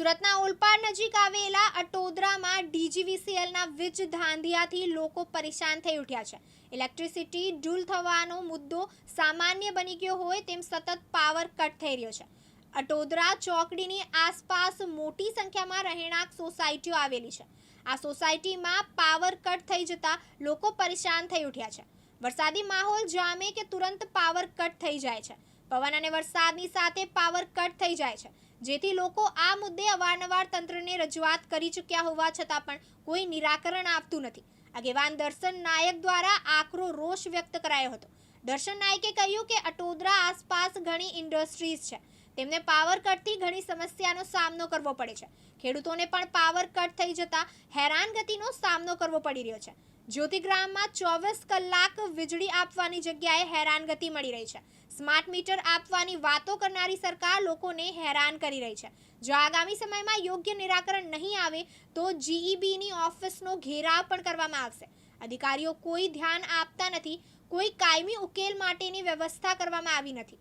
સુરતના ઓલપાડ નજીક આવેલા અટોદરામાં ડીજીવીસીએલના વીજ ધાંધિયાથી લોકો પરેશાન થઈ ઉઠ્યા છે। ઇલેક્ટ્રિસિટી ડૂલ થવાનો મુદ્દો સામાન્ય બની ગયો હોય તેમ સતત પાવર કટ થઈ રહ્યો છે। અટોદરા ચોકડીની આસપાસ મોટી સંખ્યામાં રહેણાંક સોસાયટીઓ આવેલી છે। આ સોસાયટીમાં પાવર કટ થઈ જતા લોકો પરેશાન થઈ ઉઠ્યા છે। વરસાદી માહોલ જામે કે તુરંત પાવર કટ થઈ જાય છે। પવન અને વરસાદની સાથે પાવર કટ થઈ જાય છે, જેથી લોકો આ મુદ્દે અવારનવાર તંત્રને રજૂઆત કરી ચૂક્યા હોવા છતાં પણ કોઈ નિરાકરણ આપતું નથી। આગેવાન દર્શન નાયક દ્વારા આકરો રોષ વ્યક્ત કરાયો હતો। દર્શન નાયકે કહ્યું કે અટોદરા આસપાસ ઘણી ઇન્ડસ્ટ્રીઝ છે, તેમને પાવર કટથી ઘણી સમસ્યાનો સામનો કરવો પડે છે। ખેડૂતોને પણ પાવર કટ થઈ જતા હેરાનગતિનો સામનો કરવો પડી રહ્યો છે। જ્યોતિગ્રામમાં 24 કલાક વીજળી આપવાની જગ્યાએ હેરાનગતિ મળી રહી છે। સ્માર્ટ મીટર આપવાની વાતો કરનારી સરકાર લોકોને હેરાન કરી રહી છે। જો આગામી સમયમાં યોગ્ય નિરાકરણ નહીં આવે તો જીઈબીની ઓફિસનો ઘેરાવ પણ કરવામાં આવશે। અધિકારીઓ કોઈ ધ્યાન આપતા નથી, કોઈ કાયમી ઉકેલ માટેની વ્યવસ્થા કરવામાં આવી નથી।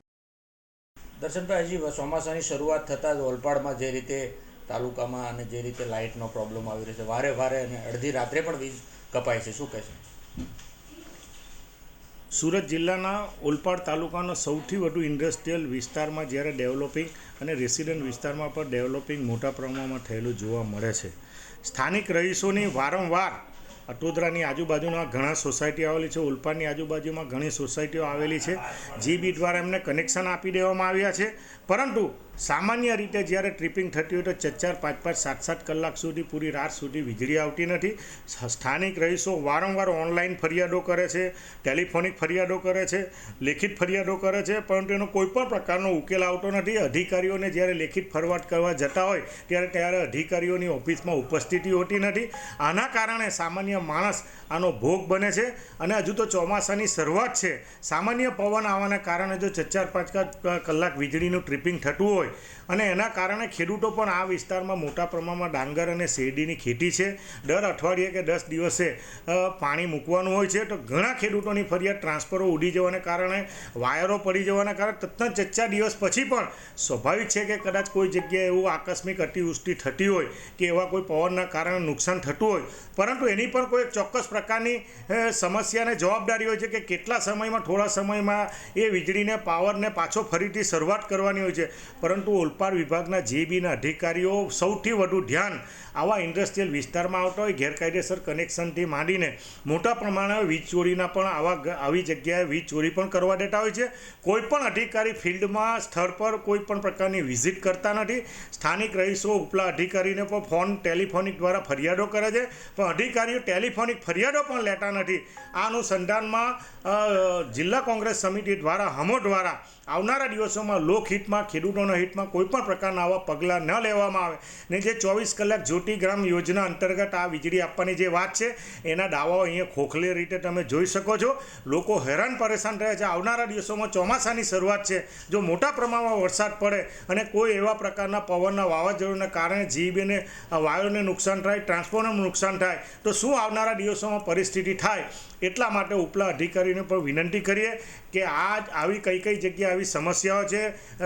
દર્શનભાઈ, હજી ચોમાસાની શરૂઆત થતાં જ ઓલપાડમાં જે રીતે તાલુકામાં અને જે રીતે લાઇટનો પ્રોબ્લેમ આવી રહ્યો છે, વારે વારે અને અડધી રાત્રે પણ વીજ કપાય છે, શું કહેશે? સુરત જિલ્લાના ઓલપાડ તાલુકાનો સૌથી વધુ ઇન્ડસ્ટ્રીયલ વિસ્તારમાં જ્યારે ડેવલપિંગ અને રેસિડન્ટ વિસ્તારમાં પણ ડેવલપિંગ મોટા પ્રમાણમાં થયેલું જોવા મળે છે। સ્થાનિક રહીશોની વારંવાર અટોદરાની આજુબાજુના ઘણા સોસાયટીઓ આવેલી છે, ઓલપાડની આજુબાજુમાં ઘણી સોસાયટીઓ આવેલી છે। જીબી દ્વારા એમને કનેક્શન આપી દેવામાં આવ્યા છે, પરંતુ સામાન્ય રીતે જ્યારે ટ્રિપિંગ થતી હોય તો 4-4, 5-5, 7-7 કલાક સુધી પૂરી રાત સુધી વીજળી આવતી નથી। સ્થાનિક રહીશો વારંવાર ઓનલાઈન ફરિયાદો કરે છે, ટેલિફોનિક ફરિયાદો કરે છે, લેખિત ફરિયાદો કરે છે, પરંતુ એનો કોઈપણ પ્રકારનો ઉકેલ આવતો નથી। અધિકારીઓને જ્યારે લેખિત ફરિયાદ કરવા જતા હોય ત્યારે અધિકારીઓની ઓફિસમાં ઉપસ્થિતિ હોતી નથી। આના કારણે સામાન્ય માણસ આનો ભોગ બને છે। અને હજુ તો ચોમાસાની શરૂઆત છે, સામાન્ય પવન આવવાના કારણે જો 4-4, 5 કલાક વીજળીનું ટ્રિપિંગ થતું હોય અને એના કારણે ખેડૂતો પણ આ વિસ્તારમાં મોટા પ્રમાણમાં ડાંગર અને શેરડીની ખેતી છે, દર અઠવાડિયે કે 10 દિવસે પાણી મૂકવાનું હોય છે, તો ઘણા ખેડૂતોની ફરિયાદ ટ્રાન્સફરો ઉડી જવાને કારણે, વાયરો પડી જવાના કારણે તદ્દન 4 દિવસ પછી પણ સ્વાભાવિક છે કે કદાચ કોઈ જગ્યાએ એવું આકસ્મિક અતિવૃષ્ટિ થતી હોય કે એવા કોઈ પવનના કારણે નુકસાન થતું હોય, પરંતુ એની પણ કોઈ ચોક્કસ પ્રકારની સમસ્યાને જવાબદારી હોય છે કે કેટલા સમયમાં, થોડા સમયમાં એ વીજળીને પાવરને પાછો ફરીથી શરૂઆત કરવાની હોય છે। પરંતુ ઓલપાડ વિભાગના જીબીના અધિકારીઓ સૌથી વધુ ધ્યાન આવા ઇન્ડસ્ટ્રીયલ વિસ્તારમાં આવતા હોય, ગેરકાયદેસર કનેક્શનથી માંડીને મોટા પ્રમાણે વીજ ચોરીના પણ આવી જગ્યાએ વીજ ચોરી પણ કરવા દેતા હોય છે। કોઈ પણ અધિકારી ફિલ્ડમાં સ્થળ પર કોઈ પણ પ્રકારની વિઝિટ કરતા નથી। સ્થાનિક રહીશો ઉપલા અધિકારીને પણ ટેલિફોનિક દ્વારા ફરિયાદો કરે છે, પણ અધિકારીઓ ટેલિફોનિક ફરિયાદો પણ લેતા નથી। આ અનુસંધાનમાં જિલ્લા કોંગ્રેસ સમિતિ દ્વારા હમો દ્વારા આવનારા દિવસોમાં લોકહિતમાં, ખેડૂતોના હિતમાં કોઈપણ પ્રકારના આવા પગલાં ન લેવામાં આવે ને જે 24 કલાક જ્યોતિગ્રામ યોજના અંતર્ગત આ વીજળી આપવાની જે વાત છે એના દાવાઓ અહીંયા ખોખલે રીતે તમે જોઈ શકો છો। લોકો હેરાન પરેશાન થયા છે। આવનારા દિવસોમાં ચોમાસાની શરૂઆત છે, જો મોટા પ્રમાણમાં વરસાદ પડે અને કોઈ એવા પ્રકારના પવનના વાવાઝોડાના કારણે જીબીને વાયુને નુકસાન થાય, ટ્રાન્સફોર્મરનું નુકસાન થાય, તો શું આવનારા દિવસોમાં પરિસ્થિતિ થાય? એટલા માટે ઉપલા અધિકારીને પણ વિનંતી કરીએ કે આવી કઈ જગ્યાએ આવી સમસ્યાઓ છે,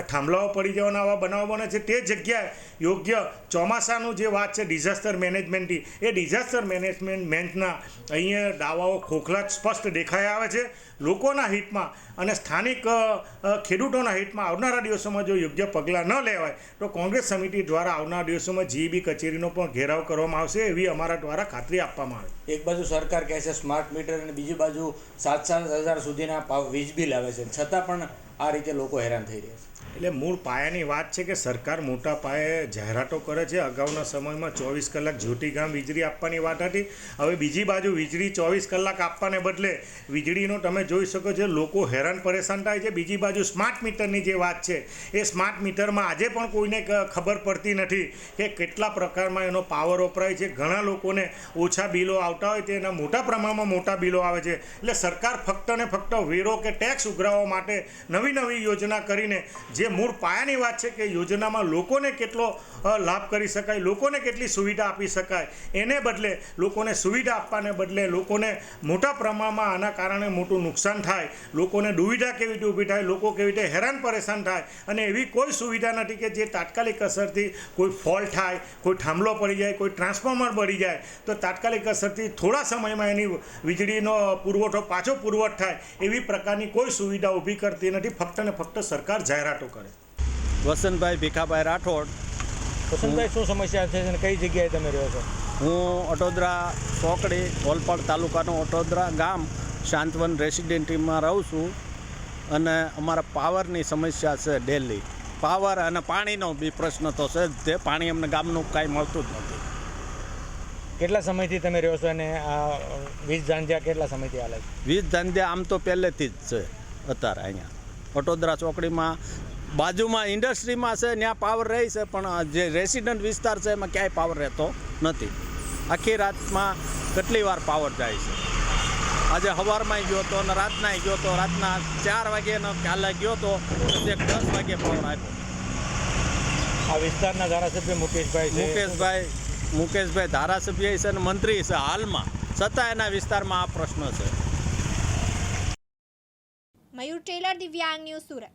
થાંભલાઓ પડી જવાના આવા બનાવો બને છે, તે જગ્યાએ યોગ્ય ચોમાસાનું જે વાત છે ડિઝાસ્ટર મેનેજમેન્ટની, એ ડિઝાસ્ટર મેનેજમેન્ટના અહીંયા દાવાઓ ખોખલા સ્પષ્ટ દેખાઈ આવે છે। લોકોના હિતમાં અને સ્થાનિક ખેડૂતોના હિતમાં આવનારા દિવસોમાં જો યોગ્ય પગલાં ન લેવાય તો કોંગ્રેસ સમિતિ દ્વારા આવનારા દિવસોમાં જીબી કચેરીનો પણ ઘેરાવ કરવામાં આવશે, એવી અમારા દ્વારા ખાતરી આપવામાં આવે। એક બાજુ સરકાર કહે છે સ્માર્ટ મીટર અને બીજી બાજુ 7-7 હજાર સુધીના વીજ બિલ આવે છે, છતાં પણ આ રીતે લોકો હેરાન થઈ રહ્યા છે। એટલે મૂળ પાયાની વાત છે કે સરકાર મોટા પાયે જાહેરાતો કરે છે। અગાઉના સમયમાં 24 કલાક જ્યોતિગ્રામ વીજળી આપવાની વાત હતી, હવે બીજી બાજુ વીજળી 24 કલાક આપવાને બદલે વીજળીનો તમે જોઈ શકો છો લોકો હેરાન પરેશાન થાય છે। બીજી બાજુ સ્માર્ટ મીટરની જે વાત છે, એ સ્માર્ટ મીટરમાં આજે પણ કોઈને ખબર પડતી નથી કે કેટલા પ્રકારમાં એનો પાવર વપરાય છે। ઘણા લોકોને ઓછા બિલો આવતા હોય તેના મોટા પ્રમાણમાં મોટા બિલો આવે છે। એટલે સરકાર ફક્ત ને ફક્ત વેરો કે ટેક્સ ઉઘરાવવા માટે નવી યોજના કરીને જે જે મૂળ પાયાની વાત છે કે યોજનામાં લોકોને કેટલો લાભ કરી શકાય, લોકોને કેટલી સુવિધા આપી શકાય, એને બદલે લોકોને સુવિધા આપવાને બદલે લોકોને મોટા પ્રમાણમાં આના કારણે મોટું નુકસાન થાય, લોકોને દુવિધા કેવી રીતે ઊભી થાય, લોકો કેવી રીતે હેરાન પરેશાન થાય, અને એવી કોઈ સુવિધા નથી કે જે તાત્કાલિક અસરથી કોઈ ફોલ્ટ થાય, કોઈ થાંભલો પડી જાય, કોઈ ટ્રાન્સફોર્મર બળી જાય તો તાત્કાલિક અસરથી થોડા સમયમાં એની વીજળીનો પુરવઠો પાછો પુરવઠ થાય, એવી પ્રકારની કોઈ સુવિધા ઊભી કરતી નથી. ફક્ત ને ફક્ત સરકાર જાહેરાતો કરે. વસંતભાઈ ભીખાભાઈ રાઠોડ. વસંતભાઈ, શું સમસ્યા છે અને કઈ જગ્યાએ તમે રહ્યો છો? હું અટોદરા ચોકડી ઓલપાડ તાલુકાનું અટોદરા ગામ શાંતવન રેસિડેન્સીમાં રહું છું અને અમારા પાવરની સમસ્યા છે ડેલી. પાવર અને પાણીનો બી પ્રશ્ન તો છે જ તે. પાણી અમને ગામનું કાંઈ મળતું જ નથી. કેટલા સમયથી તમે રહ્યો છો અને આ વીજ ધાંધિયા કેટલા સમયથી હાલે છે? વીજ ધાંધિયા આમ તો પહેલેથી જ છે. અત્યારે અહીંયા અટોદરા ચોકડીમાં બાજુમાં ઇન્ડસ્ટ્રીમાં છે ત્યાં પાવર રહે છે, પણ જે રેસિડન્ટ વિસ્તાર છે એમાં ક્યાંય પાવર રહેતો નથી. આખી રાતમાં કેટલી વાર પાવર જાય છે. આજે સવારમાં ગયો હતો અને રાતના ગયો હતો. રાતના 4 વાગ્યાનો કાલે ગયો હતો તો 10 વાગે પાવર આપ્યો. આ વિસ્તારના ધારાસભ્ય મુકેશભાઈ ધારાસભ્ય છે અને મંત્રી છે હાલમાં, છતાં એના વિસ્તારમાં આ પ્રશ્ન છે. મયુર ટેલર, દિવ્યાંગ ન્યૂઝ, સુરત.